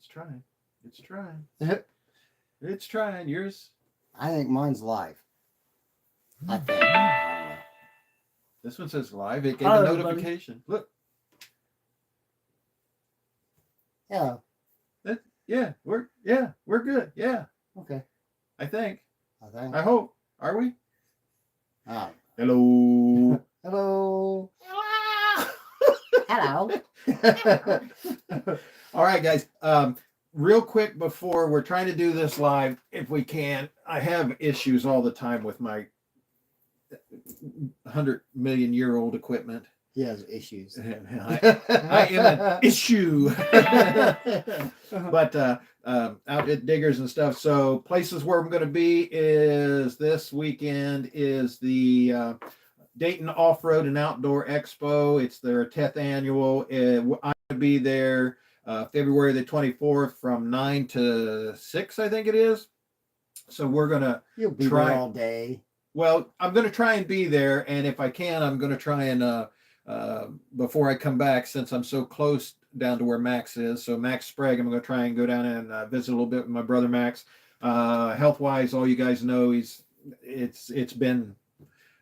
It's trying. It's trying. It's trying. Yours? I think mine's live. I think. I don't know. This one says live. It gave Hello, a everybody. notification. Look. Yeah. Yeah, we're good. Yeah, Okay. I think. I think. I hope. Are we? Oh. Hello. Hello. Hello. All right, guys. Real quick before we're trying to do this live, if we can, I have issues all the time with my 100 million-year-old equipment. He has issues. I am an issue. But out at Diggers and stuff. So places where I'm going to be is this weekend is the Dayton Off-Road and Outdoor Expo. It's their 10th annual. I'm going to be there February the 24th from 9 to 6, I think it is. So we're going to You'll be try there all day. Well, I'm going to try and be there. And if I can, I'm going to try and before I come back, since I'm so close down to where Max is. So Max Sprague, I'm going to try and go down and visit a little bit with my brother Max. Health-wise, all you guys know, it's been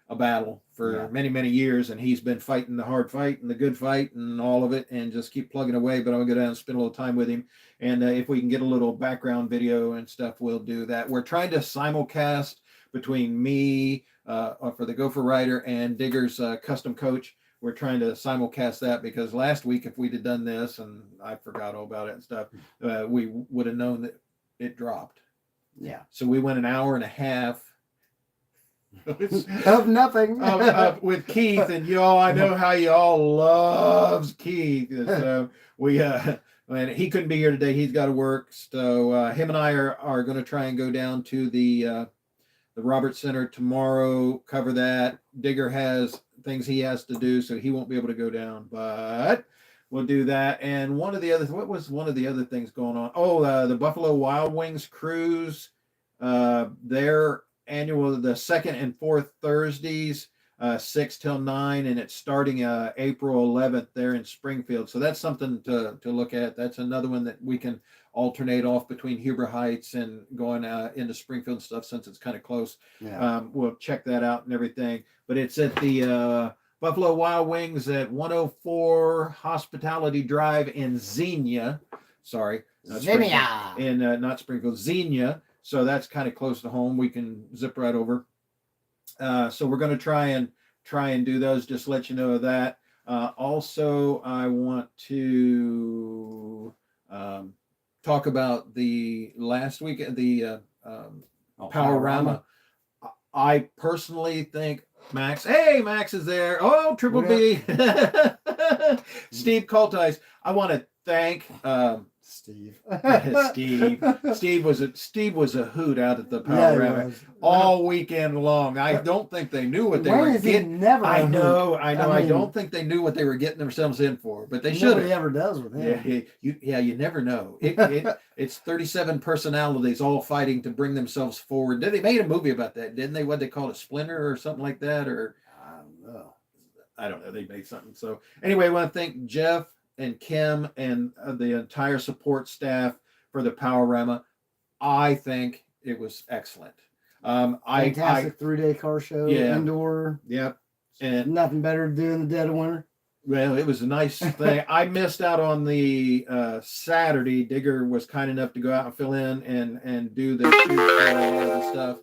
a battle for many years, and he's been fighting the hard fight and the good fight and all of it, and just keep plugging away. But I'm going to go down and spend a little time with him, and if we can get a little background video and stuff, we'll do that. We're trying to simulcast between me for the Gopher Rider and Digger's custom coach. We're trying to simulcast that because last week, if we'd have done this, and I forgot all about it and stuff, we would have known that it dropped. Yeah. So we went an hour and a half Of nothing. with Keith, and y'all, I know how y'all loves Keith. So and he couldn't be here today. He's got to work. So him and I are going to try and go down to the Roberts Center tomorrow, cover that. Digger has things he has to do, so he won't be able to go down, but we'll do that. And what was one of the other things going on? Oh, the Buffalo Wild Wings cruise, their annual, the second and fourth Thursdays, 6 till 9, and it's starting April 11th there in Springfield. So that's something to look at. That's another one that we can alternate off between Huber Heights and going into Springfield and stuff, since it's kind of close. Yeah. We'll check that out and everything. But it's at the Buffalo Wild Wings at 104 Hospitality Drive in Xenia. Sorry. Xenia. In not Springfield, Xenia. So that's kind of close to home. We can zip right over. So we're going to try and do those. Just let you know of that. Also, I want to talk about the last week at the Powerama. I personally think Max. Hey, Max is there. Oh, Triple B. Steve Coltice. I want to thank Steve. Steve was a hoot out at the Powerama all weekend long. I don't think they knew what they were getting. Never. I know. I don't think they knew what they were getting themselves in for, but they should have. Nobody ever does with him. You never know. It's 37 personalities all fighting to bring themselves forward. They made a movie about that, didn't they? What they call it, Splinter or something like that, or I don't know. They made something. So anyway, I want to thank Jeff and Kim and the entire support staff for the Powerama. I think it was excellent. Fantastic 3-day car show, indoor. Yep. And nothing better to do in the dead of winter. Well, it was a nice thing. I missed out on the Saturday. Digger was kind enough to go out and fill in and do the shoot for all of the stuff.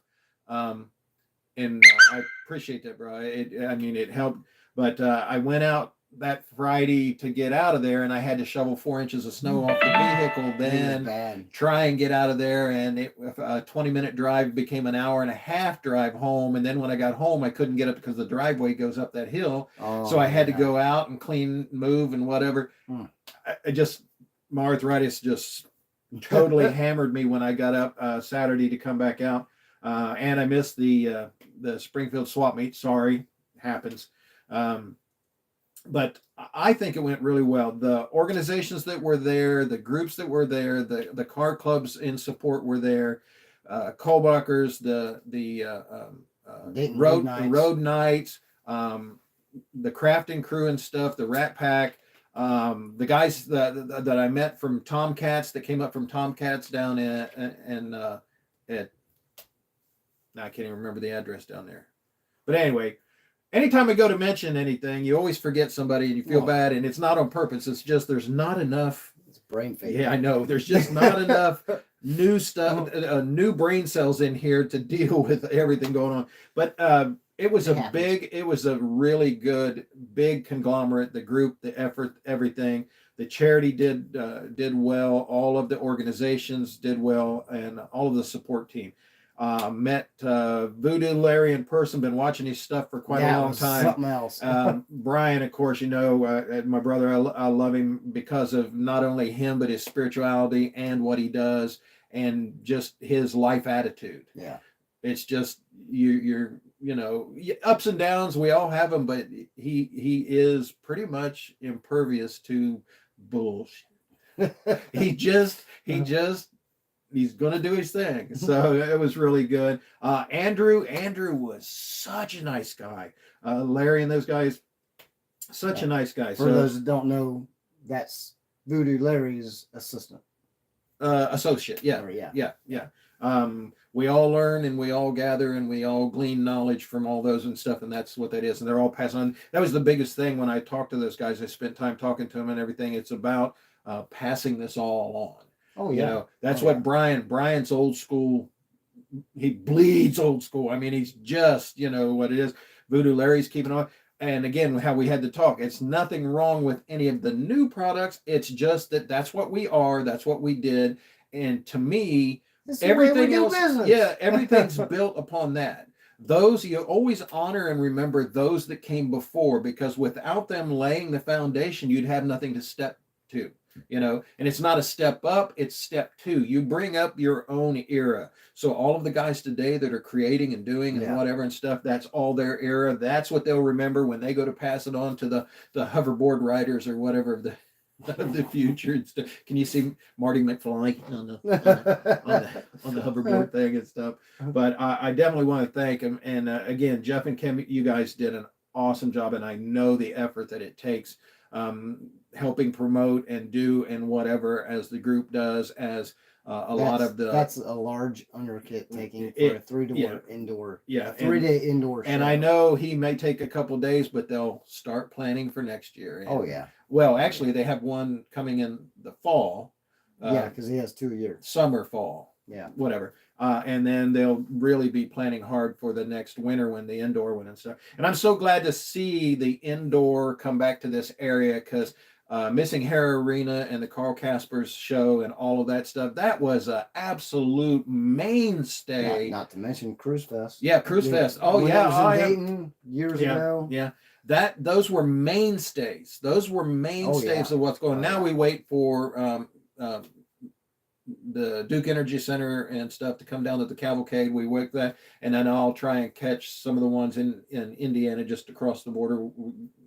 And I appreciate that, bro. It helped. But I went out that Friday to get out of there, and I had to shovel 4 inches of snow off the vehicle, then try and get out of there, and a 20-minute drive became an hour and a half drive home. And then when I got home, I couldn't get up because the driveway goes up that hill, so I had to go out and clean, move, and whatever. My arthritis just totally hammered me when I got up Saturday to come back out, and I missed the Springfield swap meet. Sorry, happens. But I think it went really well. The organizations that were there, the groups that were there, the car clubs in support were there, Kohlbachers, the road nights, the crafting crew and stuff, the Rat Pack, The guys that I met from Tomcats, that came up from Tomcats down at now I can't even remember the address down there. But anyway, anytime I go to mention anything, you always forget somebody and you feel bad, and it's not on purpose. It's just there's not enough. It's brain fade. Yeah, I know. There's just not enough new stuff, new brain cells in here to deal with everything going on. But it was it was a really good, big conglomerate. The group, the effort, everything. The charity did well. All of the organizations did well, and all of the support team. Met Voodoo Larry in person. Been watching his stuff for quite a long time. Something else. Brian, of course, you know, my brother. I love him because of not only him but his spirituality and what he does, and just his life attitude. Yeah, it's just you're you know, ups and downs. We all have them, but he is pretty much impervious to bullshit. He's going to do his thing. So it was really good. Andrew was such a nice guy. Larry and those guys, such a nice guy. For those that don't know, that's Voodoo Larry's assistant. Associate. Yeah. We all learn and we all gather and we all glean knowledge from all those and stuff. And that's what that is. And they're all passing on. That was the biggest thing when I talked to those guys. I spent time talking to them and everything. It's about passing this all on. Oh, yeah. You know, that's what Brian's old school. He bleeds old school. I mean, he's just, you know, what it is. Voodoo Larry's keeping on. And again, how we had to talk. It's nothing wrong with any of the new products. It's just that's what we are. That's what we did. And to me, everything else, everything's built upon that. Those, you always honor and remember those that came before, because without them laying the foundation, you'd have nothing to step to. You know, and it's not a step up, it's step two. You bring up your own era. So all of the guys today that are creating and doing and whatever and stuff, that's all their era. That's what they'll remember when they go to pass it on to the hoverboard riders or whatever of the future and stuff. Can you see Marty McFly on the hoverboard thing and stuff? But I definitely want to thank him. And again, Jeff and Kim, you guys did an awesome job, and I know the effort that it takes. Helping promote and do and whatever as the group does, as that's a large undertaking for a 3-door indoor, 3-day indoor show. And I know he may take a couple of days, but they'll start planning for next year. And, well, actually, they have one coming in the fall. Because he has 2 years. Summer, fall. Whatever. And then they'll really be planning hard for the next winter when the indoor one and stuff. And I'm so glad to see the indoor come back to this area, because Missing Hair Arena and the Carl Casper's show and all of that stuff, that was an absolute mainstay. Not to mention Cruise Fest. Yeah, Cruise Fest. Oh, yeah. Was in Dayton years ago. Yeah. Those were mainstays. Those were mainstays of what's going on. Now we wait for the Duke Energy Center and stuff to come down to the cavalcade. We work that, and then I'll try and catch some of the ones in Indiana just across the border.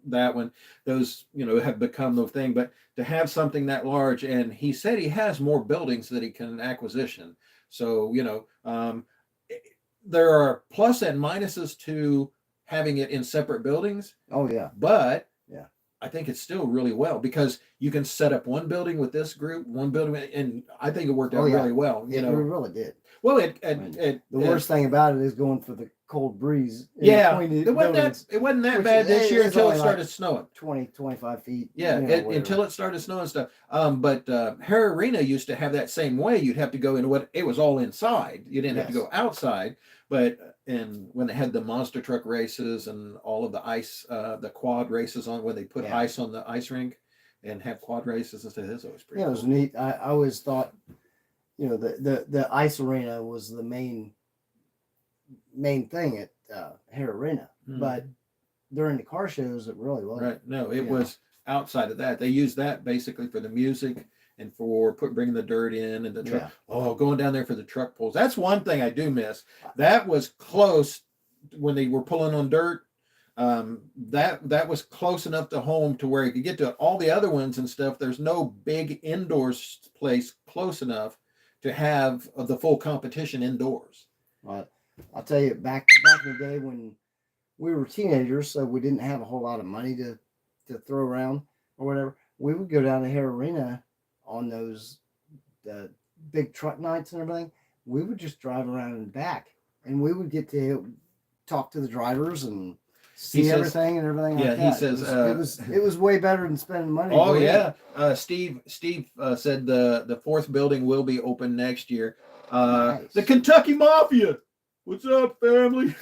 That one, those, you know, have become the thing. But to have something that large, and he said he has more buildings that he can acquisition. So, you know, there are plus and minuses to having it in separate buildings. Oh yeah, but I think it's still really well, because you can set up one building with this group, one building, and I think it worked out really well. You know, it really did. Well, the worst thing about it is going for the cold breeze. It wasn't that bad this year until it started snowing. 20-25 feet. Yeah, until it started snowing and stuff. But Hair Arena used to have that same way. You'd have to go in it was all inside. You didn't have to go outside. But when they had the monster truck races and all of the ice, the quad races on, where they put ice on the ice rink and have quad races and stuff, that's always pretty cool. It was neat. I always thought, you know, the ice arena was the main thing at Hair Arena, but during the car shows, it really wasn't. Right. No, it was outside of that. They used that basically for the music and for bringing the dirt in and the truck. Going down there for the truck pulls. That's one thing I do miss. That was close when they were pulling on dirt. That was close enough to home to where you could get to it. All the other ones and stuff, there's no big indoors place close enough to have the full competition indoors. Right. I'll tell you, back in the day when we were teenagers, so we didn't have a whole lot of money to throw around or whatever. we would go down to Hare Arena on those big truck nights and everything. We would just drive around and back, and we would get to talk to the drivers and see everything and everything. Yeah, like that. he says it was way better than spending money. Oh yeah, Steve said the fourth building will be open next year. Nice. The Kentucky Mafia. What's up, family?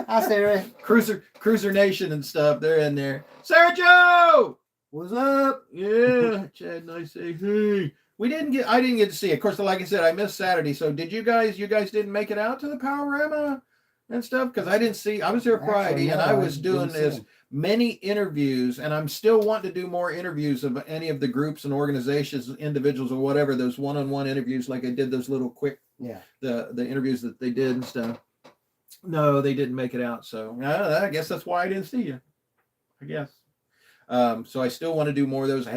Hi, Sarah. Cruiser Nation and stuff. They're in there. Sarah Joe. What's up? Yeah, Chad and I say, hey. I didn't get to see it. Of course, like I said, I missed Saturday. So did you guys didn't make it out to the Powerama and stuff? Because I didn't see, I was there Friday and I was doing as many interviews, and I'm still wanting to do more interviews of any of the groups and organizations, individuals or whatever, those one-on-one interviews, like I did those little quick, the interviews that they did and stuff. No, they didn't make it out. So I guess that's why I didn't see you, I guess. So I still want to do more of those. I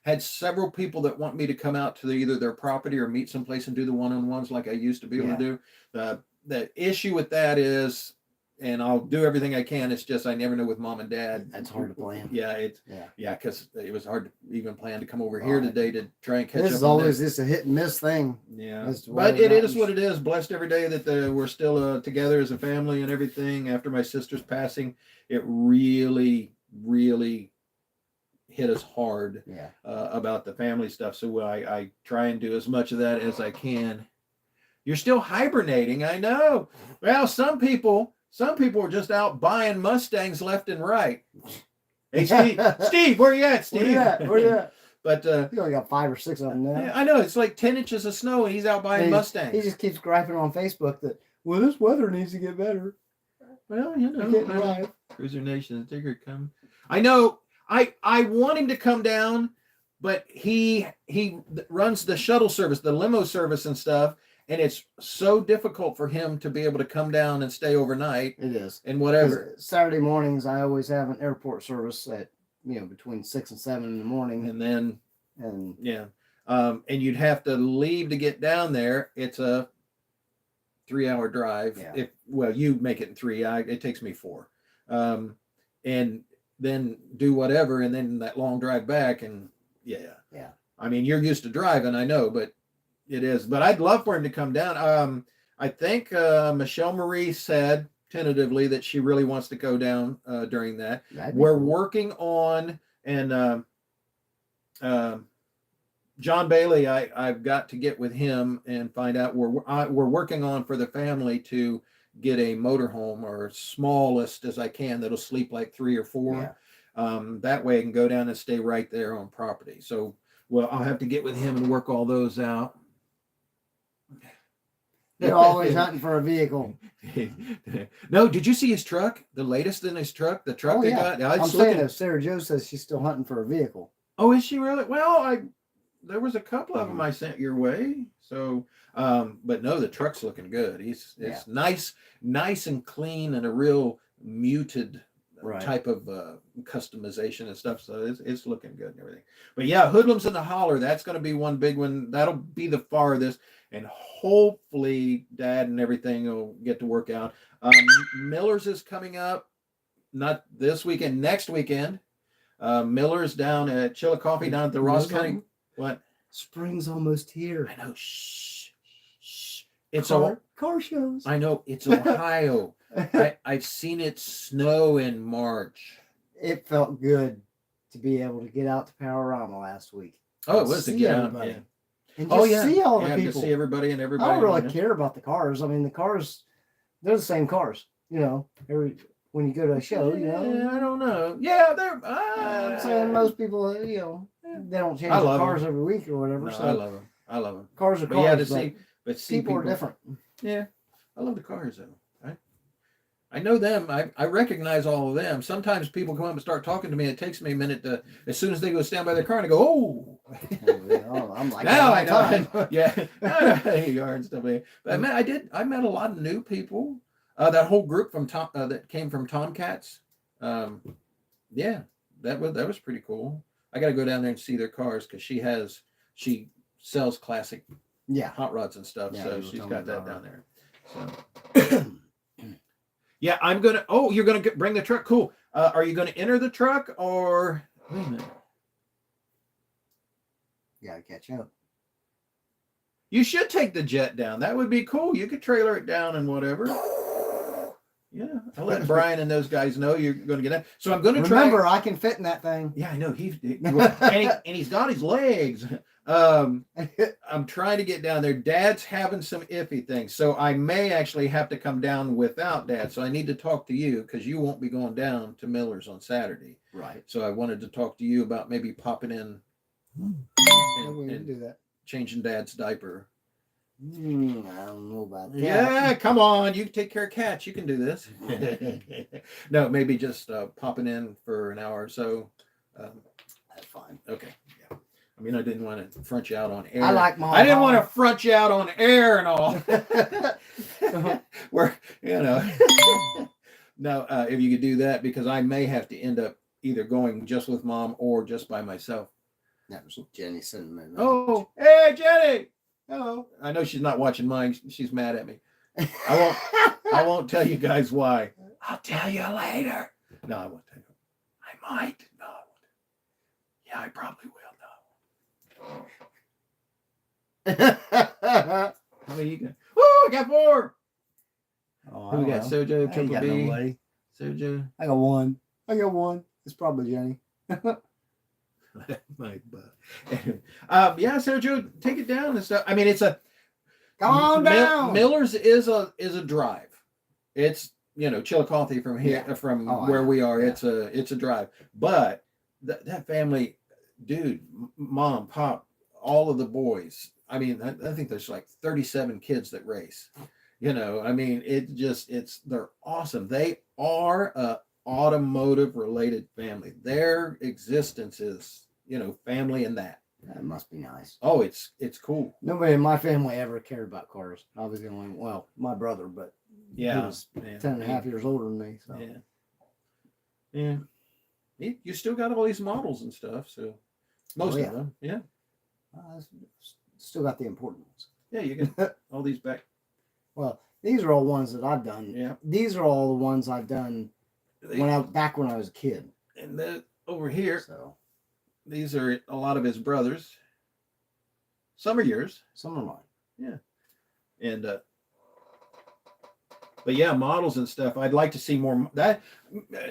had several people that want me to come out to either their property or meet someplace and do the one-on-ones like I used to be able to do. The issue with that is, and I'll do everything I can, it's just I never know with mom and dad. That's hard to plan. Yeah, because it was hard to even plan to come over here today to try and catch up. This is always just a hit and miss thing. Yeah, but it is what it is. Blessed every day that we're still together as a family and everything. After my sister's passing, it really, really hit us hard about the family stuff. So I try and do as much of that as I can. You're still hibernating, I know. Well, some people are just out buying Mustangs left and right. Hey, Steve, where you at, Steve? Where you at? But you only got 5 or 6 of them now. I know, it's like 10 inches of snow and he's out buying Mustangs. He just keeps griping on Facebook that, well, this weather needs to get better. Well, Cruiser Nation, the Digger come. I know. I want him to come down, but he runs the shuttle service, the limo service and stuff, and it's so difficult for him to be able to come down and stay overnight. It is. And whatever. Saturday mornings, I always have an airport service at, between 6 and 7 in the morning. And then, and you'd have to leave to get down there. It's a 3-hour drive. Yeah. You make it in 3. It takes me 4. And then do whatever, and then that long drive back, and I mean, you're used to driving, I know, but it is. But I'd love for him to come down. I think Michelle Marie said tentatively that she really wants to go down during that. We're working on, and John Bailey, I've got to get with him and find out. We're working on for the family to get a motorhome, or smallest as I can, that'll sleep like 3 or 4. That way I can go down and stay right there on property. So, I'll have to get with him and work all those out. They're always hunting for a vehicle. No, did you see his truck? The latest in his truck? The truck they got? I'm saying that Sarah Jo says she's still hunting for a vehicle. Oh, is she really? Well, there was a couple of them I sent your way. So, but no, the truck's looking good. It's nice and clean, and a real muted type of customization and stuff. So it's looking good and everything. But yeah, Hoodlums in the Holler, that's going to be one big one. That'll be the farthest, and hopefully Dad and everything will get to work out. Miller's is coming up, not this weekend, next weekend. Miller's down at Chillicothe, down at the Ross County. What? Spring's almost here. I know. Shh. It's car shows. I know, it's Ohio. I've seen it snow in March. It felt good to be able to get out to Panorama last week. Oh, it was to get out. Yeah. And just see all the people. To see everybody and everybody. I don't really care about the cars. I mean, the cars, they're the same cars. When you go to a show, Yeah, I don't know. Yeah, they're. I'm saying most people, they don't change the cars every week or whatever. No, so I love them. Cars are cars. But people are different. Yeah, I love the cars though. I know them. I recognize all of them. Sometimes people come up and start talking to me. It takes me a minute to, as soon as they go stand by their car, and I go, oh. I'm like, now I know. Yeah, you are and stuff like that. But I met a lot of new people. That whole group from that came from Tomcats. Yeah, that was pretty cool. I got to go down there and see their cars, because she sells classic hot rods and stuff. So she's got that down there. So. Yeah, I'm gonna. Oh, you're gonna bring the truck. Cool. Are you gonna enter the truck, or wait a minute? gotta catch up. You should take the jet down. That would be cool. You could trailer it down and whatever. Yeah, I'll let Brian and those guys know you're going to get that. So I'm going to try. Remember, I can fit in that thing. Yeah, I know. And he's got his legs. I'm trying to get down there. Dad's having some iffy things, so I may actually have to come down without Dad. So I need to talk to you because you won't be going down to Miller's on Saturday. Right. So I wanted to talk to you about maybe popping in Yeah, we can do that. changing Dad's diaper. I don't know about that. Yeah, come on. You can take care of cats. You can do this. No, maybe just popping in for an hour or so. That's fine. Okay. Yeah. I mean, I didn't want to front you out on air. I like my. I didn't want to front you out on air and all. Where, no, if you could do that, because I may have to end up either going just with Mom or just by myself. That was Jenny sending me. Oh, hey, Jenny. Hello. I know she's not watching mine. She's mad at me. I won't tell you guys why. I'll tell you later. No, I won't tell you. I might. No, I won't. Yeah, I probably will. No. How many you got? Oh, I got 4. Oh, Who we got? Sojo, I ain't Triple got B. nobody. Sojo. I got 1. It's probably Jenny. My butt. Yeah, Sergio, take it down and stuff. I mean, it's a Come down. Miller's is a drive. It's Chillicothe from here from where we are. Yeah. It's a drive. But that family, dude, Mom, Pop, all of the boys. I mean, I think there's like 37 kids that race. I mean, they're awesome. They are a automotive related family. Their existence is family and that. That must be nice. Oh, it's cool. Nobody in my family ever cared about cars. I was the only my brother, but he was 10 and a half years older than me. So yeah. You still got all these models and stuff, so most of them. Yeah. Still got the important ones. Yeah, you get all these back. Well, these are all ones that I've done. Yeah. These are all the ones I've done when I was a kid. And then over here, So these are a lot of his brothers. Some are yours. some are mine. Yeah. And but yeah, models and stuff. I'd like to see more. That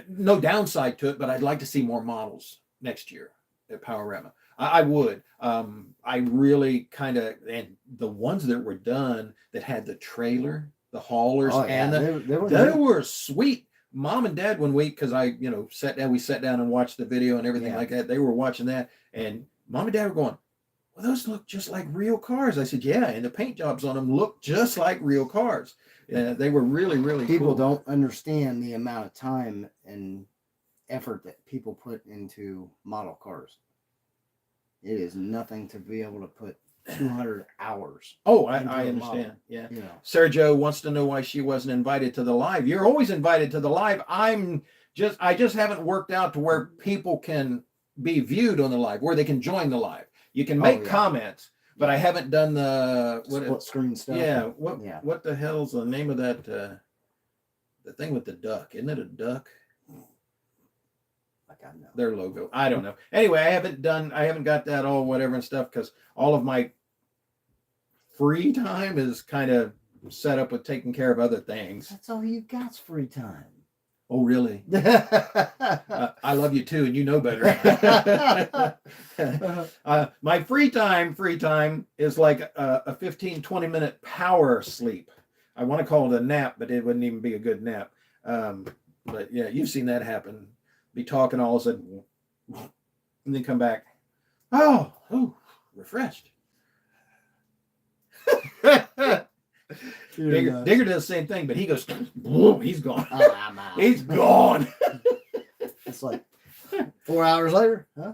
no downside to it, but I'd like to see more models next year at Powerama. I would. I really kind of, and the ones that were done that had the trailer, the haulers, and they were sweet. Mom and Dad, when because we sat down and watched the video and everything like that. They were watching that, and Mom and Dad were going, "Well, those look just like real cars." I said, "Yeah," and the paint jobs on them look just like real cars. They were really, really People cool. don't understand the amount of time and effort that people put into model cars. It is nothing to be able to put 200 hours. Oh, I into a understand. model. Yeah. You know. Sergio wants to know why she wasn't invited to the live. You're always invited to the live. I just haven't worked out to where people can be viewed on the live, where they can join the live. You can make comments, but I haven't done the Split screen stuff. Yeah. What the hell's the name of that? The thing with the duck? Isn't it a duck? Like I know. Their logo. I don't know. Anyway, I haven't got that all whatever and stuff because all of my free time is kind of set up with taking care of other things. That's all you got's free time. Oh, really? I love you too, and you know better. My free time is like a 15, 20-minute power sleep. I want to call it a nap, but it wouldn't even be a good nap. But yeah, you've seen that happen. Be talking all of a sudden, and then come back. Oh, refreshed. Digger does the same thing, but he goes, boom, he's gone. Oh, I'm out. He's gone. It's like 4 hours later, huh?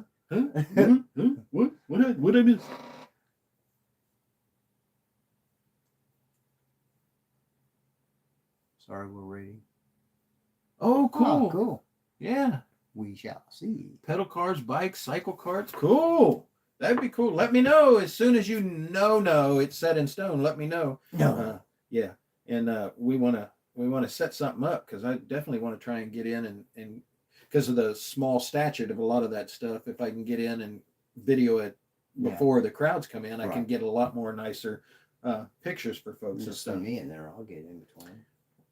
What I miss? Sorry, we're reading. Oh, cool. Oh, cool. Yeah. We shall see. Pedal cars, bikes, cycle carts. Cool. That'd be cool. Let me know as soon as you know it's set in stone. Let me know. No. Yeah. And we want to set something up because I definitely want to try and get in and because of the small stature of a lot of that stuff, if I can get in and video it Yeah. before the crowds come in, I can Right. get a lot more nicer pictures for folks and Just stuff. send me in there. I'll get in between.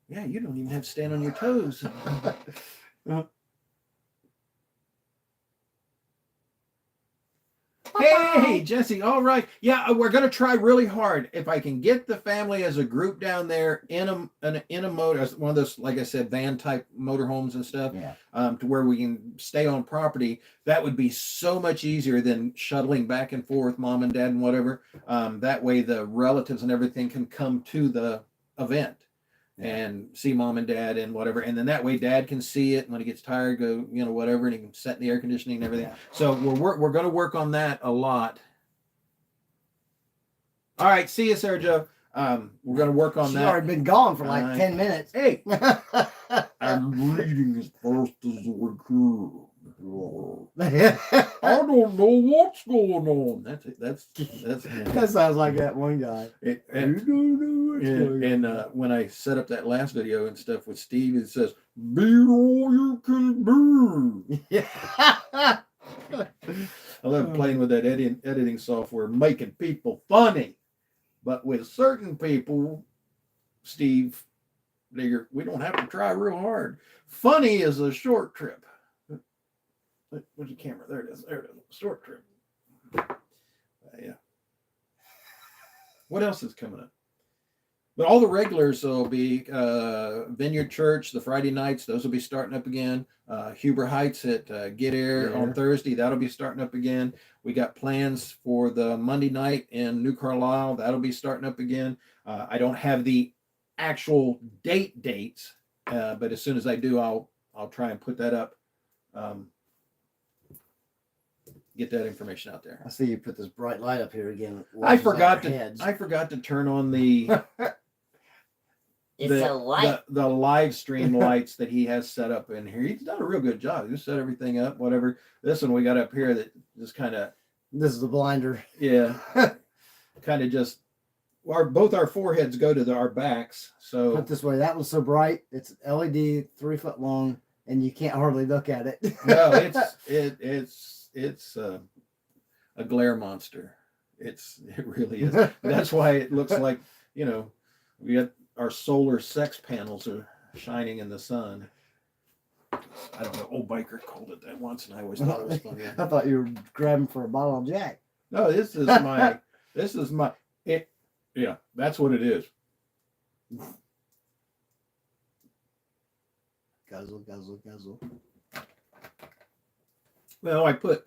Yeah, you don't even have to stand on your toes. Hey, Jesse. All right. Yeah, we're gonna try really hard. If I can get the family as a group down there in a motor, one of those, like I said, van type motorhomes and stuff, Yeah. to where we can stay on property, that would be so much easier than shuttling back and forth, mom and dad and whatever. That way, the relatives and everything can come to the event. Yeah. And see mom and dad and whatever, and then that way dad can see it, and when he gets tired, go, whatever, and he can set in the air conditioning and everything. Yeah. So we're going to work on that a lot. All right, see you, Sergio. We're going to work on She's that. already been gone for like 10 minutes. Hey, I'm reading as fast as we can. I don't know what's going on. That's it. That's That sounds like that one guy. And when I set up that last video and stuff with Steve, it says, "Be all you can be." Yeah. I love playing with that editing software, making people funny. But with certain people, Steve, Digger, we don't have to try real hard. Funny is a short trip. Where's the camera? There it is. There it is. Short trip. Yeah. What else is coming up? But all the regulars will be Vineyard Church, the Friday nights. Those will be starting up again. Huber Heights at Get Air on Thursday. That'll be starting up again. We got plans for the Monday night in New Carlisle. That'll be starting up again. I don't have the actual dates, but as soon as I do, I'll try and put that up. Get that information out there. I see you put this bright light up here again. I forgot to turn on the It's a light. the live stream lights that he has set up in here. He's done a real good job. He set everything up, whatever. This one we got up here that just kind of, This is the blinder. yeah, kind of just, both our foreheads go to our backs. So Put it this way, that one's so bright. It's LED, 3 foot long, and you can't hardly look at it. no, it's a glare monster. It really is. That's why it looks like, we got our solar sex panels are shining in the sun. I don't know. Old biker called it that once, and I always thought it was funny. I thought you were grabbing for a bottle of Jack. No, this is my. Yeah, that's what it is. Guzzle, guzzle, guzzle. Well, I put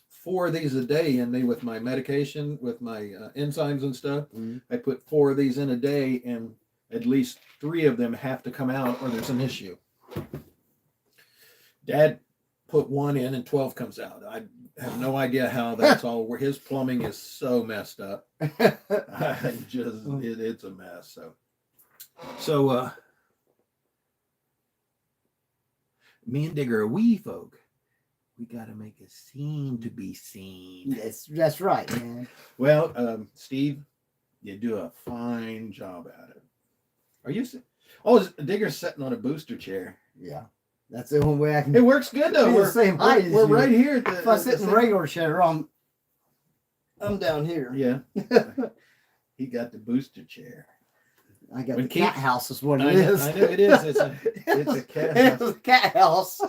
4 of these a day in me with my medication, with my enzymes and stuff. Mm-hmm. I put 4 of these in a day, and at least 3 of them have to come out or there's an issue. Dad put 1 in and 12 comes out. I have no idea how that's all. His plumbing is so messed up. It's a mess. So me and Digger are wee folk. We got to make a scene to be seen. That's right, man. Well, Steve, you do a fine job at it. Are you? Oh, Digger's sitting on a booster chair. Yeah, that's the only way I can. It works good though. We're the same height as we're you. right here. If I sit in regular chair, I'm down here. Yeah. He got the booster chair. I got When the cat house is what it I is. know it is. It's a cat It's house. a cat house.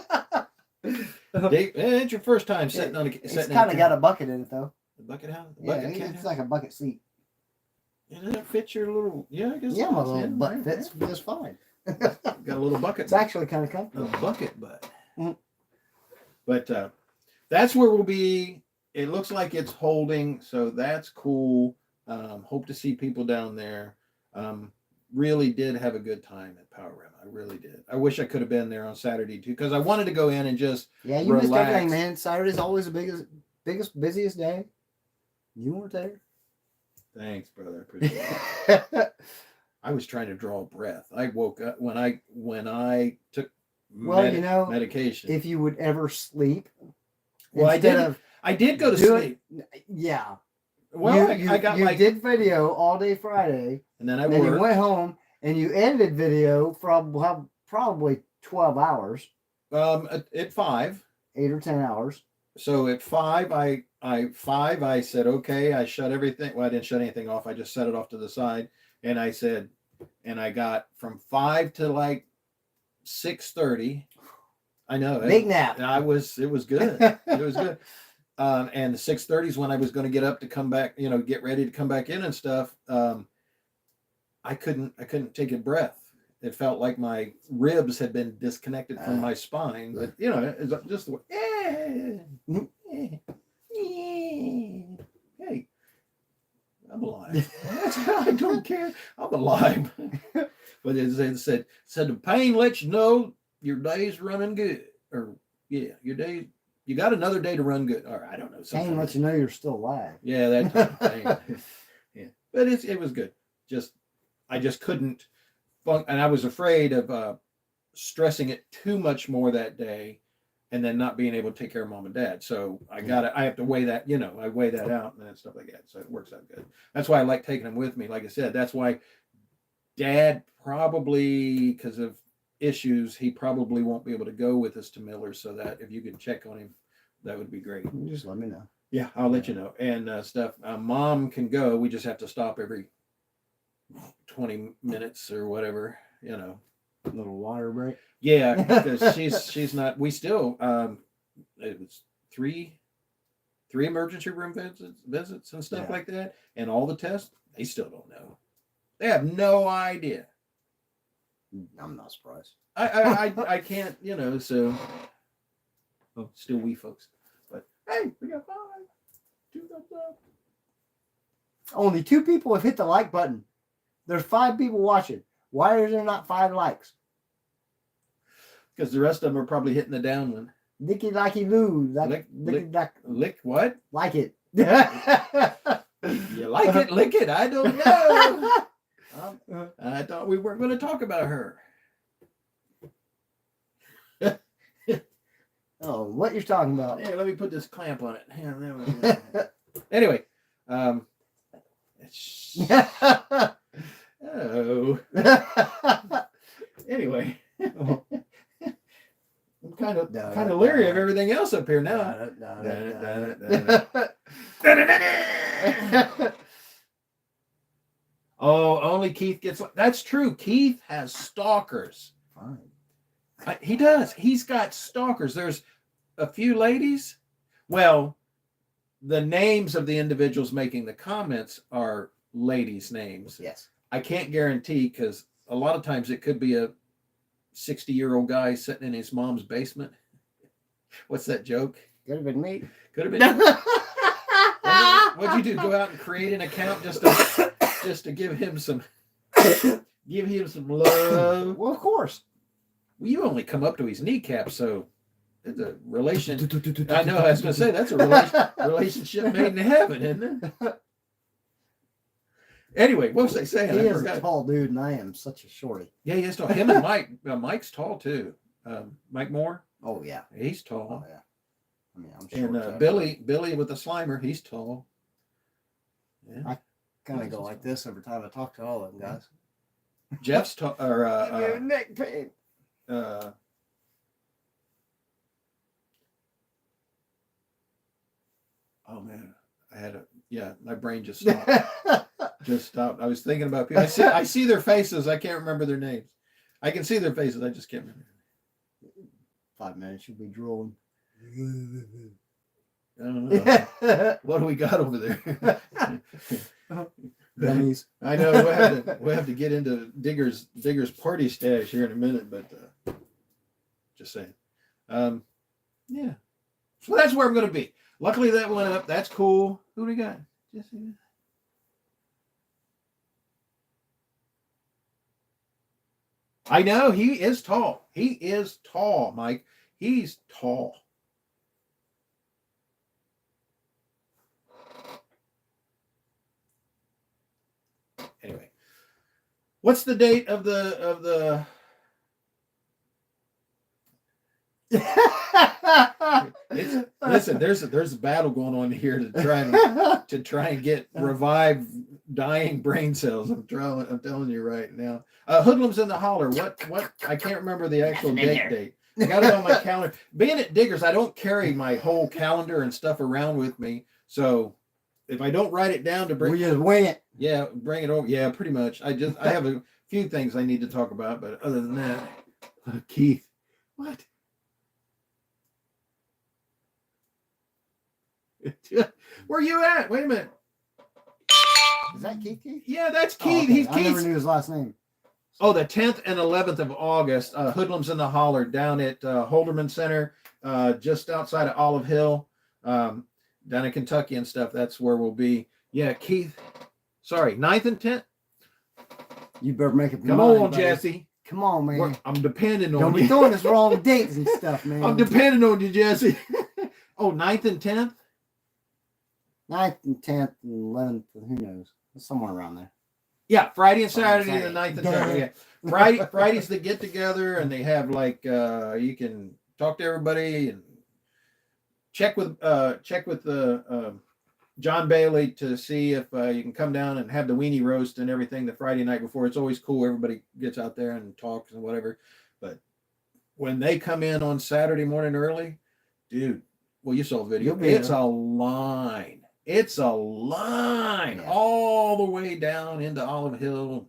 It's your first time sitting on a. It's kind of got a bucket in it though. The bucket house. The Yeah, bucket cat it's house? like a bucket seat. And it fits your little. Yeah, I guess. Yeah, it my does, little butt right, fits just fine. Got a little bucket. It's actually kind of A comfortable. bucket butt. Mhm. But that's where we'll be. It looks like it's holding, so that's cool. Hope to see people down there. Really did have a good time at Power Rim. I really did. I wish I could have been there on Saturday too, because I wanted to go in and just Yeah, you missed everything, relax. man. Saturday's always the biggest, busiest day. You weren't there. Thanks, brother. Appreciate it. I was trying to draw a breath. I woke up when I took Well, medication. if you would ever sleep, Well, instead I did go to do sleep. yeah. Well, you I got you like, did video all day Friday, and then I and then you worked. went home and you edited video from probably 12 hours, At 5. 8 or 10 hours. So at 5, I I said, okay, I shut everything. Well, I didn't shut anything off. I just set it off to the side. And I said, and I got from 5 to like 6:30. I know. Big nap. It was good. It was good. And the 6:30 is when I was going to get up to come back, get ready to come back in and stuff. I couldn't take a breath. It felt like my ribs had been disconnected from my spine. But it's just the way. Hey, I'm alive. I don't care. I'm alive. But it said the pain lets you know your day's running good. Or your day. You got another day to run good. Or I don't know. Pain lets you know you're still alive. Yeah, that type of thing. Yeah, but it was good. I just couldn't. And I was afraid of stressing it too much more that day, and then not being able to take care of mom and dad. So I have to weigh that. I weigh that out and stuff like that. So it works out good. That's why I like taking them with me. Like I said, that's why Dad probably, because of issues, he probably won't be able to go with us to Miller. So that if you could check on him, that would be great. You just let me know. Yeah, I'll let you know. And stuff. Mom can go. We just have to stop every 20 minutes or whatever. A little water break. Yeah, because she's not. We still it was three emergency room visits and stuff like that, and all the tests. They still don't know. They have no idea. I'm not surprised. I can't. So still we folks. But hey, we got 5. 2 thumbs up. Only 2 people have hit the like button. There's 5 people watching. Why are there not 5 likes? Because the rest of them are probably hitting the down one. Licky likey loo. Lick what? Like it. You like it? Lick it. I don't know. I thought we weren't going to talk about her. Oh, what you're talking about? Here, let me put this clamp on it. Anyway, oh. Anyway, I'm kind of leery of everything else up here now. Oh, only Keith gets. That's true. Keith has stalkers. Fine. He does. He's got stalkers. There's a few ladies. Well, the names of the individuals making the comments are ladies' names. Yes. I can't guarantee, because a lot of times it could be a 60-year-old guy sitting in his mom's basement. What's that joke? Could have been me. Could have been. What'd you do? Go out and create an account just to give him some love? Well, of course. Well, you only come up to his kneecap, so it's a relation. I know. I was going to say that's a relationship made in heaven, isn't it? Anyway, what was I saying? He is a tall dude, and I am such a shorty. Yeah, he is tall. Him and Mike. Mike's tall too. Mike Moore. Oh yeah, he's tall. Oh yeah. I mean, I'm short. And Billy with the Slimer, he's tall. Yeah. I kind of go like this every time I talk to all of them guys. Jeff's tall. Or neck pain. Oh man, my brain just stopped. I was thinking about people. I see their faces. I can't remember their names. I can see their faces. I just can't remember. 5 minutes, you'll be drooling. I don't know. What do we got over there? Dummies. I know we'll have to get into Digger's party stash here in a minute, but just saying. Yeah. So that's where I'm going to be. Luckily that went up. That's cool. Who do we got? Jesse. I know he is tall. He is tall, Mike. He's tall. Anyway, what's the date of the listen, there's a battle going on here to try and get revived dying brain cells. I'm telling you right now. Hoodlums in the Holler. What I can't remember the actual date. I got it on my calendar. Being at Diggers, I don't carry my whole calendar and stuff around with me. So if I don't write it down to bring, We just wing it. yeah, bring it over. Yeah, pretty much. I have a few things I need to talk about, but other than that, Keith, what? Where you at? Wait a minute. Is that Keith? Yeah, that's Oh, Keith. okay. He's I never Keith. knew his last name. Oh, the 10th and 11th of August, Hoodlums in the Holler down at Holderman Center, just outside of Olive Hill, down in Kentucky and stuff. That's where we'll be. Yeah, Keith. Sorry, 9th and 10th. You better make it. Come on, Jesse. Come on, man. I'm depending on Don't you. be throwing us wrong dates and stuff, man. I'm depending on you, Jesse. Oh, 9th and 10th? 9th and 10th and 11th, who knows? Somewhere around there. Yeah, Friday and Friday and Saturday, the Saturday. 9th and 10th. Yeah. Friday's the get together, and they have like you can talk to everybody and check with John Bailey to see if you can come down and have the weenie roast and everything the Friday night before. It's always cool. Everybody gets out there and talks and whatever. But when they come in on Saturday morning early, dude, well, you saw the video. It's a line. It's a line all the way down into Olive Hill,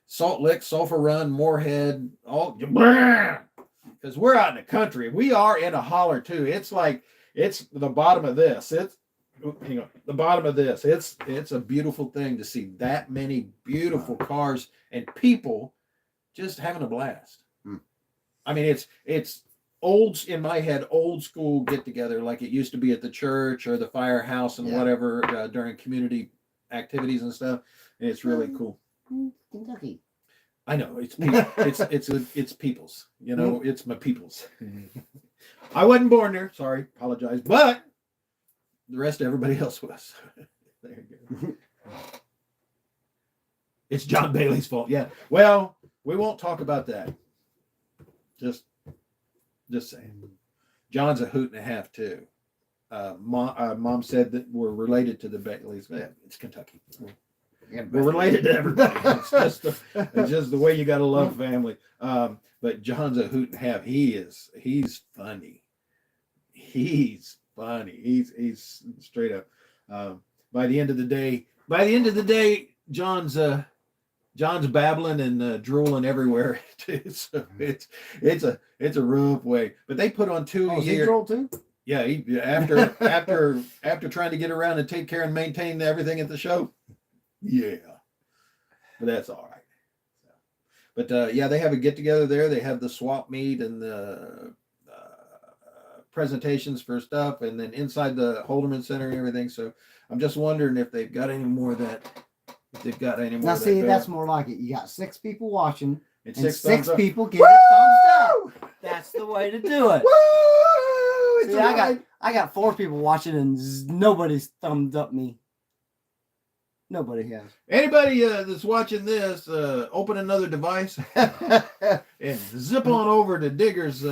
Salt Lick, Sulphur Run, Moorhead, all because we're out in the country. We are in a holler too. It's like it's the bottom of this. It's the bottom of this. It's a beautiful thing to see that many beautiful cars and people just having a blast. I mean, it's old in my head, old school get together like it used to be at the church or the firehouse and whatever during community activities and stuff. And it's really cool. Kentucky. I know it's people's. You know, it's my people's. I wasn't born there. Sorry, apologize, but the rest of everybody else was. There you go. It's John Bailey's fault. Yeah. Well, we won't talk about that. Just saying. John's a hoot and a half too. Mom said that we're related to the Baileys. Yeah, it's Kentucky. We're related to everybody. It's just the way you got to love family. But John's a hoot and a half. He's funny. He's funny. He's straight up. By the end of the day, John's babbling and drooling everywhere too. So it's a rough way. But they put on 2 a year. He drool too? Yeah, after trying to get around and take care and maintain everything at the show. Yeah, but that's all right. But they have a get together there. They have the swap meet and the presentations for stuff, and then inside the Holderman Center and everything. So I'm just wondering if they've got any more of that. If they've got any more. Now, see, that's more like it. You got 6 people watching, and 6 people give it thumbs up. That's the way to do it. Woo! See, I got 4 people watching, and nobody's thumbed up me. Nobody has. Anybody that's watching this, open another device and zip on over to Digger's.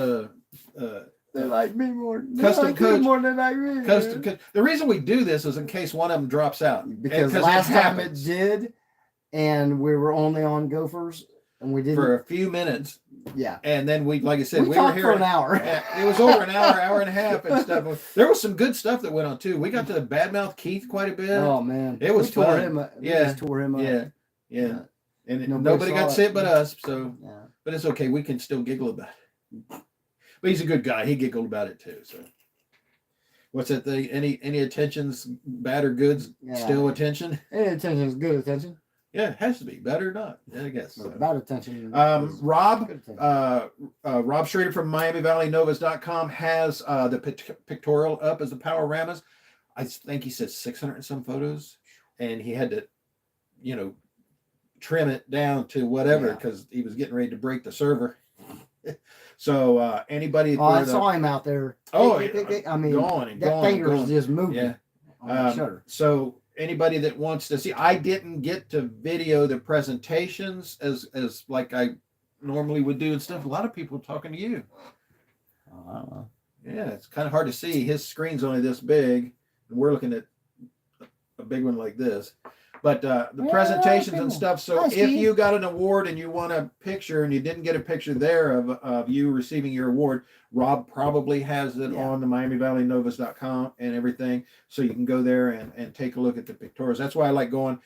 They like me more. Custom coach more than I really. Custom coach. The reason we do this is in case one of them drops out. Because last time it did, and we were only on Gophers, and we didn't for a few minutes. Yeah. And then like I said, we talked were here for an hour. It was over an hour and a half and stuff. There was some good stuff that went on too. We got to badmouth Keith quite a bit. Oh man, it was tore fun. him up. Yeah, tore him up. Yeah. And nobody got sick but us. So, but it's okay. We can still giggle about it. But he's a good guy. He giggled about it too. So, what's that thing? Any attention's bad or good's still attention? Any attention is good attention. Yeah, it has to be. Bad or not, I guess. So. Bad attention. Rob Schrader from MiamiValleyNovas.com has the pictorial up as the Power-Ramas. I think he said 600 and some photos, and he had to, trim it down to whatever because he was getting ready to break the server. So anybody, I saw him out there. Oh, I mean, going finger was just moving. Yeah. On the shutter. So anybody that wants to see, I didn't get to video the presentations as like I normally would do and stuff. A lot of people talking to you. Oh, I don't know. Yeah, it's kind of hard to see. His screen's only this big, and we're looking at a big one like this. But the Yeah, presentations people. and stuff. So Hi, if Steve. you got an award and you want a picture and you didn't get a picture there of you receiving your award, Rob probably has it Yeah. on the MiamiValleyNovas.com and everything. So you can go there and take a look at the pictorials. That's why I like going.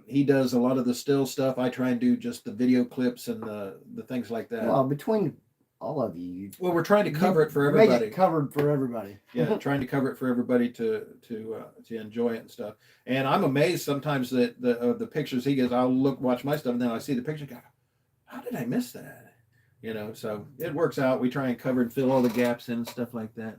He does a lot of the still stuff. I try and do just the video clips and the things like that. Well, between all of you, Well, we're trying to cover it for make everybody. it covered for everybody. Yeah, trying to cover it for everybody to enjoy it and stuff. And I'm amazed sometimes that the pictures he gets. I'll watch my stuff, and then I see the picture. Go, how did I miss that? So it works out. We try and cover and fill all the gaps in and stuff like that.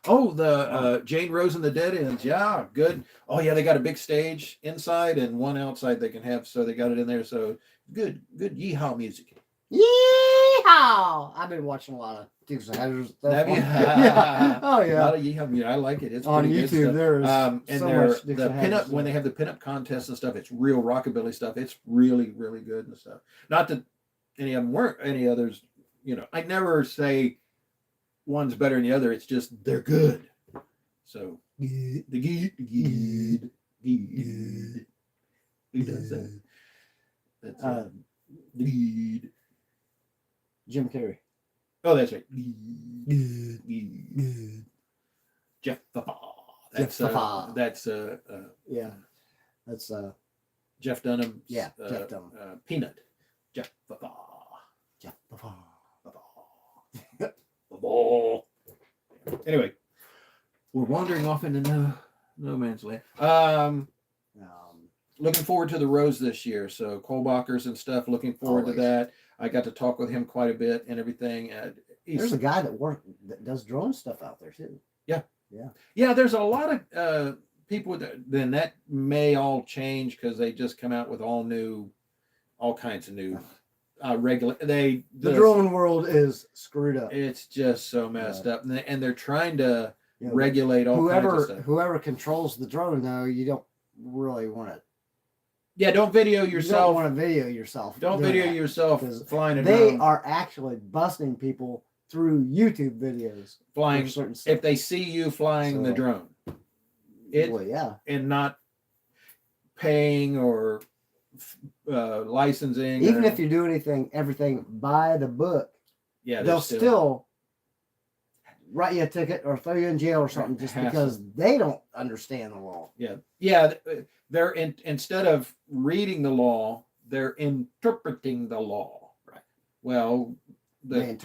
Oh, the Jane Rose and the Dead Ends. Yeah, good. Oh, yeah, they got a big stage inside and one outside they can have. So they got it in there. So good yeehaw music. Yeehaw! I've been watching a lot of Dukes of Hazzard stuff. Have you? Yeah. Oh A yeah. lot of yeehaw music. I like it. It's On pretty good YouTube, stuff. there's And so they're much Dukes the of Hazzard pinup stuff. when they have the pinup contests and stuff. It's real rockabilly stuff. It's really good and stuff. Not that any of them weren't any others. I never say one's better than the other. It's just they're good. So the good. Who does that? That's good. Jim Carrey. Oh, that's right. Jeff Papa. That's Papa. that's Yeah. That's Jeff Dunham. Yeah, Jeff Dunham. Peanut. Jeff Papa. Jeff Papa. Anyway, we're wandering off into no man's land. Looking forward to the Rose this year. So Kohlbachers and stuff. Looking forward to that. I got to talk with him quite a bit and everything. There's a guy that does drone stuff out there too. Yeah. There's a lot of people. Then that may all change because they just come out with all kinds of new regular. The drone world is screwed up. It's just so messed up, and they're trying to regulate all kinds of stuff. Whoever controls the drone, though, you don't really want to. Yeah, don't video yourself. You don't want to video yourself. Don't video yourself flying a drone. They are actually busting people through YouTube videos. Flying certain stuff. If they see you flying the drone. And not paying or licensing. Even if you do everything by the book, they'll still write you a ticket or throw you in jail or something just because they don't understand the law. Yeah. They're instead of reading the law, they're interpreting the law. Right. Well, the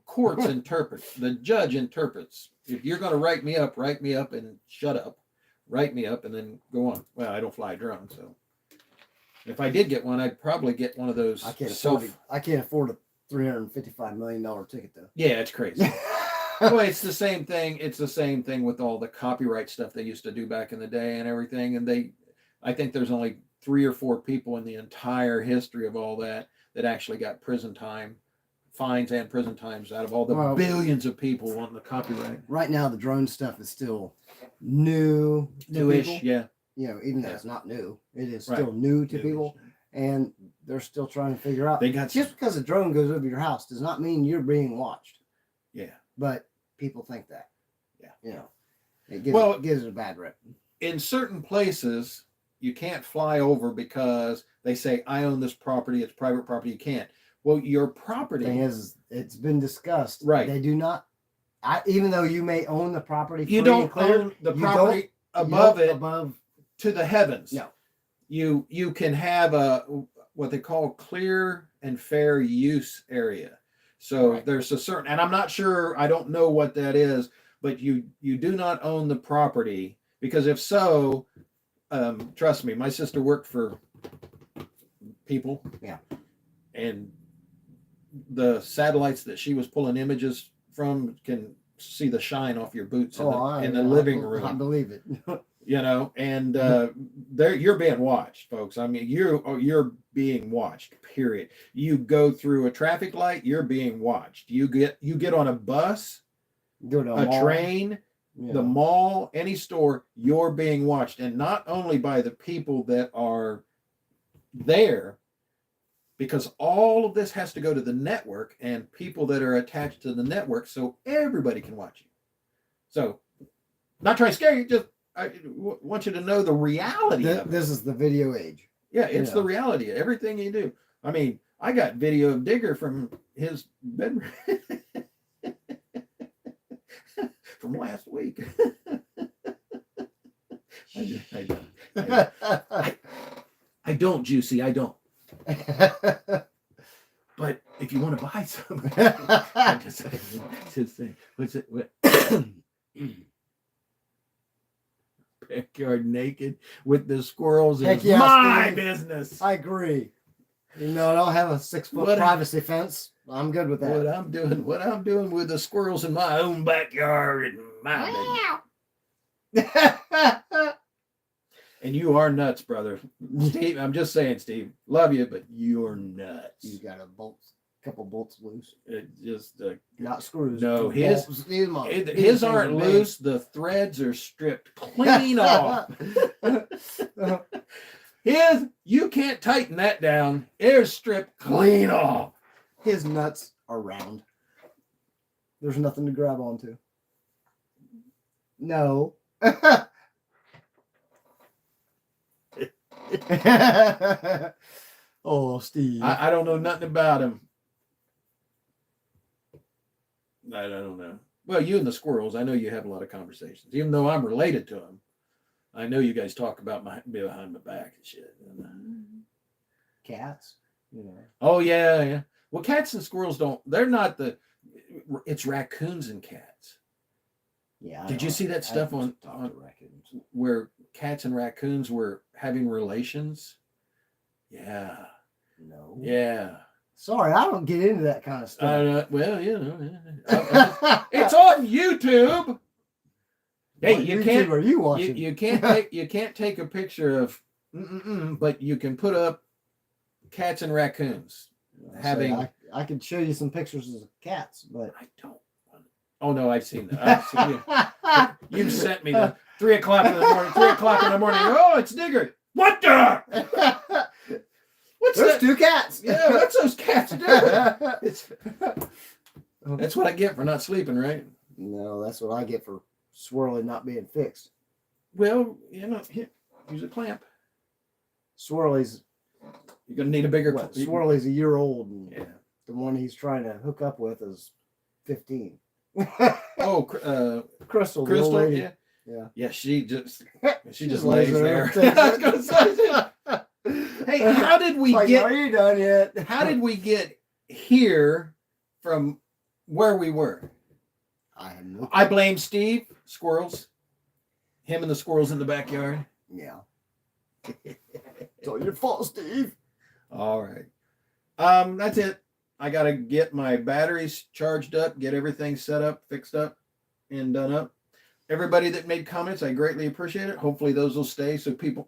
courts interpret. The judge interprets. If you're going to write me up and shut up. Write me up and then go on. Well, I don't fly a drone, so if I did get one, I'd probably get one of those. I can't afford a $355 million ticket though. Yeah, it's crazy. Well, it's the same thing. It's the same thing with all the copyright stuff they used to do back in the day and everything. And I think there's only 3 or 4 people in the entire history of all that actually got prison time, fines and prison times out of all the billions of people wanting the copyright. Right now, the drone stuff is still newish. Yeah. Even though it's not new, it is still new to people, and they're still trying to figure out. Just because a drone goes over your house does not mean you're being watched. Yeah. But people think that. Yeah. It gives it a bad rep. In certain places, you can't fly over because they say, I own this property. It's private property. You can't. Well, your property. Thing is, it's been discussed. Right. They do not. Even though you may own the property, you don't own the property above to the heavens. No. You can have what they call clear and fair use area. So there's a certain, and I'm not sure, I don't know what that is, but you do not own the property, because if so, trust me, my sister worked for people. Yeah. And the satellites that she was pulling images from can see the shine off your boots in the living room. I believe it. And you're being watched, folks. I mean, you're being watched, period. You go through a traffic light, you're being watched. You get on a bus, a train, the mall, any store, you're being watched. And not only by the people that are there, because all of this has to go to the network and people that are attached to the network, so everybody can watch you. So, not trying to scare you, just I want you to know the reality of it. This is the video age. Yeah, it's Yeah. the reality of everything you do. I mean, I got video of Digger from his bedroom from last week. I don't, Juicy. I don't. But if you want to buy some, just say, what's it? What? Backyard naked with the squirrels Heck is yeah, my Steve. business. I agree. You know, I don't have a 6-foot What- privacy fence. I'm good with What that. I'm doing with the squirrels in my own backyard and my business. And you are nuts, brother. Steve, I'm just saying, Steve. Love you, but you're nuts. You got a couple bolts loose. It just Not screws. No, but his- bolts. These mo- his these aren't things are loose. The threads are stripped clean off. His, you can't tighten that down. It's stripped clean off. His nuts are round. There's nothing to grab onto. No. Oh, Steve. I don't know nothing about him. I don't know. Well, you and the squirrels, I know you have a lot of conversations. Even though I'm related to them, I know you guys talk about my behind my back and shit. Cats. You know. Oh yeah, yeah. Well, cats and squirrels don't. They're not the. It's raccoons and cats. Yeah. I Did you know. see that I stuff haven't on talked to raccoons. where cats and raccoons were having relations? Yeah, No. yeah. Sorry, I don't get into that kind of stuff. Well, you know, it's on YouTube. Hey, What you YouTube can't. Are you watching? You can't take a picture of, but you can put up cats and raccoons I having. say, I could show you some pictures of cats, but I don't. Oh no, I've seen that. I've seen you. You've sent me the 3 o'clock in the morning. 3 o'clock in the morning. Oh, it's Digger. What the? What's There's that? 2 cats. Yeah, what's those cats doing? That's what I get for not sleeping, right? No, that's what I get for swirling not being fixed. Well, you know, here, use a clamp. Swirly's You're gonna need a bigger. what? Swirly's a year old, and Yeah. the one he's trying to hook up with is 15. Oh, Crystal, the old Crystal. lady. Yeah. Yeah. Yeah. She just She just just lays lays there. there. I was gonna say, hey, how did we Like, get? are you done yet? How did we get here from where we were? I have no. I blame Steve. Squirrels. Him and the squirrels in the backyard. Yeah. It's all your fault, Steve. All right. That's it. I gotta get my batteries charged up, get everything set up, fixed up, and done up. Everybody that made comments, I greatly appreciate it. Hopefully those will stay so people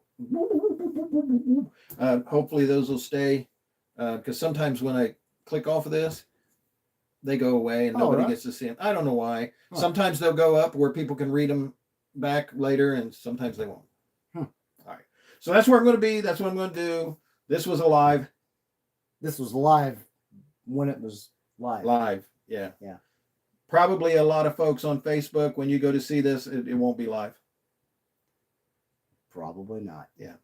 hopefully those will stay. Because sometimes when I click off of this, they go away and nobody right. gets to see them. I don't know why. Huh. Sometimes they'll go up where people can read them back later, and sometimes they won't. All right. So that's where I'm going to be. That's what I'm going to do. This was a live. This was live when it was live. Live. Yeah. Yeah. Probably a lot of folks on Facebook, when you go to see this, it won't be live. Probably not. Yeah.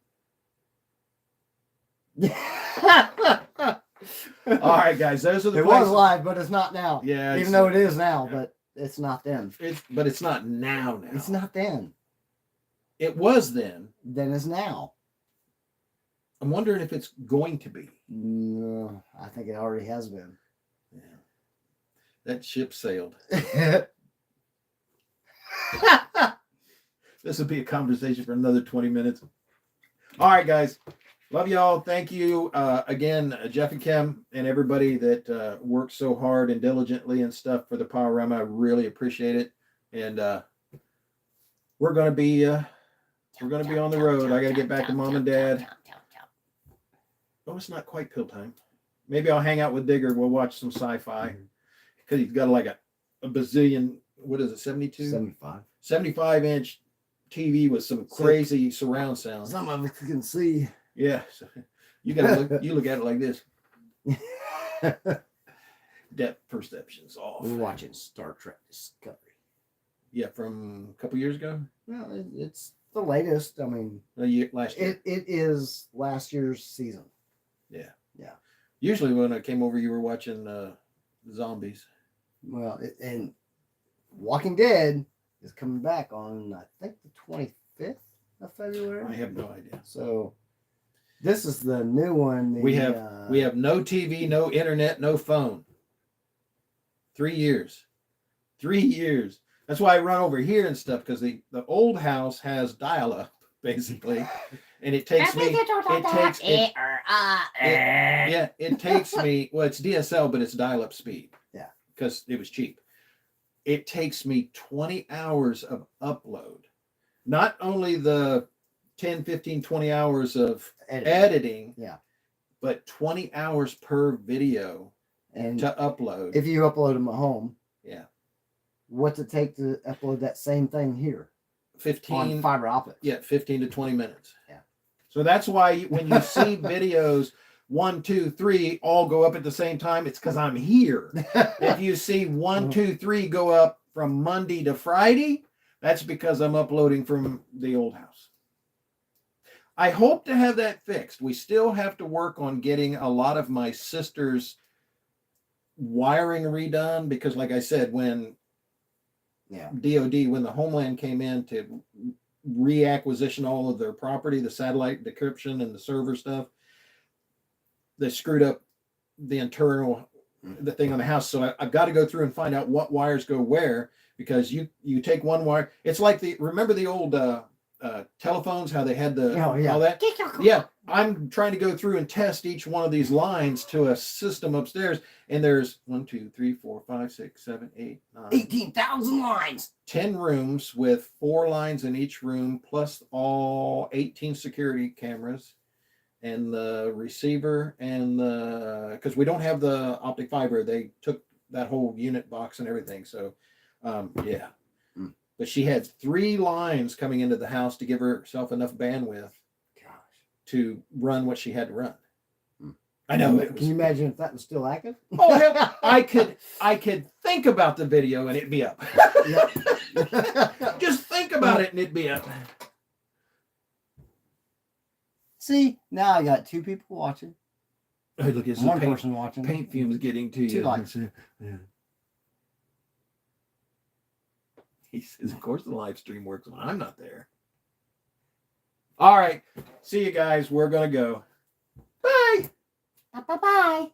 All All right, guys. Those are the It places. was live, but it's not now. Yeah. Even it's- though it is now, but it's not then. But it's not now. It's not then. It was then. Then it's now. I'm wondering if it's going to be. No, I think it already has been. Yeah. That ship sailed. This will be a conversation for another 20 minutes. All right, guys. Love y'all. Thank you again, Jeff and Kim, and everybody that works so hard and diligently and stuff for the Powerama. I really appreciate it. And we're gonna be on the road. I gotta get back to mom and dad. Oh, it's not quite pill time. Maybe I'll hang out with Digger. We'll watch some sci-fi because he's got like a bazillion. What is it? 72, 75. 75-inch TV with some crazy surround sound. Some of it you can see. Yeah, so you gotta look. You look at it like this. Depth perception's off. We're watching Star Trek Discovery. Yeah, from a couple years ago. No, it's the latest. I mean, Last year. it is last year's season. Yeah. Yeah. Usually when I came over, you were watching zombies. Well, and Walking Dead is coming back on, I think, the 25th of February. I have no idea. So this is the new one. We have no TV, no internet, no phone. 3 years. 3 years. That's why I run over here and stuff, because the old house has dial-up basically, and it takes me. It takes me. Well, it's DSL, but it's dial-up speed. Yeah. Because it was cheap. It takes me 20 hours of upload. Not only the 10, 15, 20 hours of editing, yeah, but 20 hours per video and to upload. If you upload them at home, yeah. What's it take to upload that same thing here? 15 on fiber optics. Yeah, 15 to 20 minutes. Yeah. So that's why when you see videos 1, 2, 3 all go up at the same time, it's because I'm here. If you see 1, 2, 3 go up from Monday to Friday, that's because I'm uploading from the old house. I hope to have that fixed. We still have to work on getting a lot of my sister's wiring redone, because like I said, when DOD, when the Homeland came in to reacquisition all of their property, the satellite decryption and the server stuff, they screwed up the internal, the thing on the house. So I've got to go through and find out what wires go where, because you take one wire. It's like remember the old telephones, how they had the all that? Yeah, I'm trying to go through and test each one of these lines to a system upstairs, and there's 1, 2, 3, 4, 5, 6, 7, 8, 9, 18,000 lines. 10 rooms with 4 lines in each room, plus all 18 security cameras, and the receiver, and because we don't have the optic fiber, they took that whole unit box and everything. So, yeah. But she had 3 lines coming into the house to give herself enough bandwidth to run what she had to run. I know. Can you imagine if that was still active? Oh hell, I could think about the video and it'd be up. Just think about it and it'd be up. See, now I got 2 people watching. Hey, look, it's one person watching. Paint fumes getting to 2 you. likes. Yeah. He says, of course the live stream works when I'm not there. All right. See you guys. We're going to go. Bye. Bye.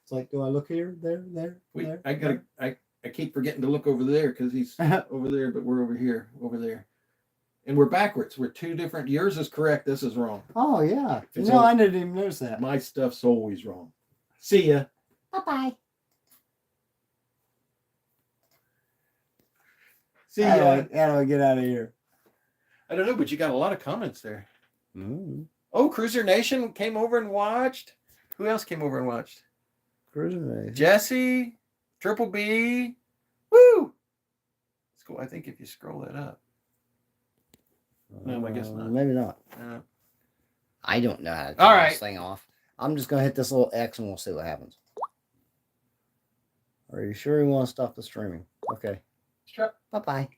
It's like, do I look here, there, there? I keep forgetting to look over there because he's over there, but we're over here, over there. And we're backwards. We're 2 different. Yours is correct. This is wrong. Oh, yeah. No, I didn't even notice that. My stuff's always wrong. See ya. Bye-bye. See ya. How do I get out of here? I don't know, but you got a lot of comments there. Oh, Cruiser Nation came over and watched. Who else came over and watched? Cruiser Nation. Jesse, Triple B. Woo! It's cool. I think if you scroll that up. No, I guess not. Maybe not. I don't know how to turn this thing off. I'm just going to hit this little X and we'll see what happens. Are you sure you want to stop the streaming? Okay. Sure. Bye-bye.